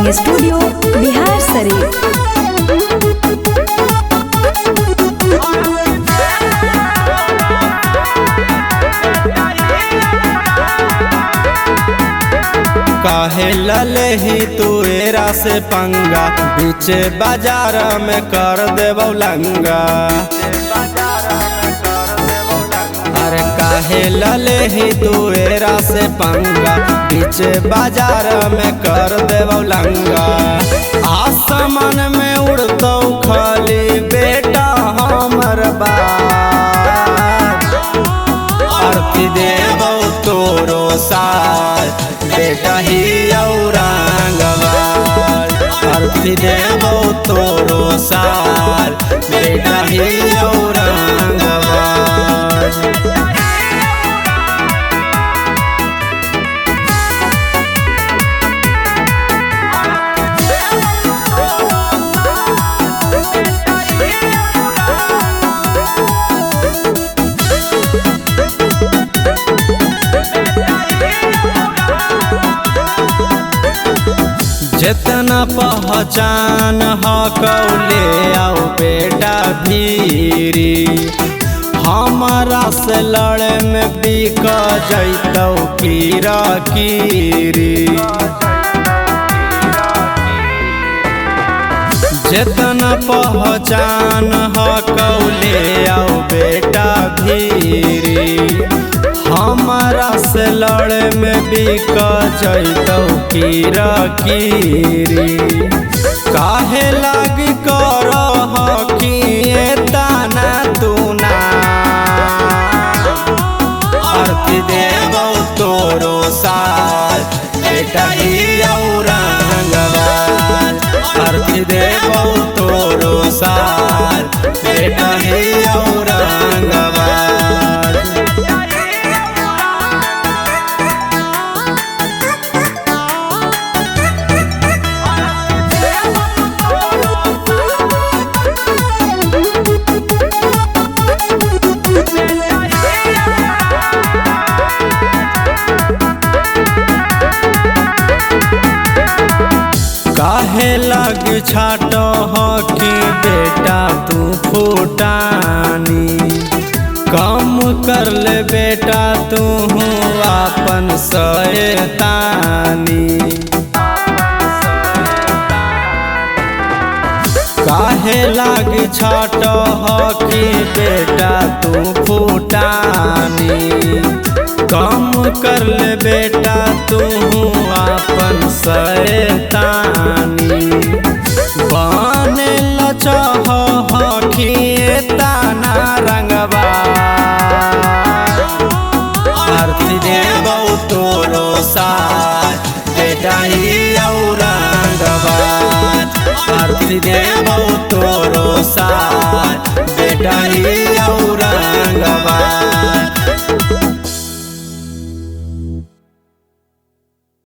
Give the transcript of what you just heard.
Recording studio Bihar Sharif. काहे लले ही तू एरा से पंगा, बीच बाजार में कर देबौ लंगा। अरे काहे लले ही तू एरा से पंगा, बीच बाजार में कर देबौ लंगा। आसमान में उड़तौ खाली बेटा हमर बाप, आरती देबौ तोरो साथ बेटा ही औरंगाबाद। आरती देबौ तोरो साथ बेटा ही औरंगाबाद। जितना पहचान हकौले आओ बेटा भीरी, हमारा से लड़े में बिक जैतौ कीरा कीरी। जितना पहचान हकौले आओ बेटा भीरी, हमारा से लड़े में बिक जैतौ कीरा कीरी। काहे लागी कर हकिए ताना तू ना, आरती देबौ तोरो साथ बेटा ही औरंगाबाद। आरती देबौ तोरो साथ बेटा ही औरंगाबाद। काहे लग छाटो हकी बेटा तू फूटानी, कम कर ले बेटा तू अपन शैतानी। काहे लग छाटो हकी बेटा तू फूटानी, कम कर ले बेटा तू अपन शैतानी। बने लचह हखिए ताना रंगबा, आरती देबौ तोरो साथ बेटा ही औरंगाबाद। आरती देबौ तो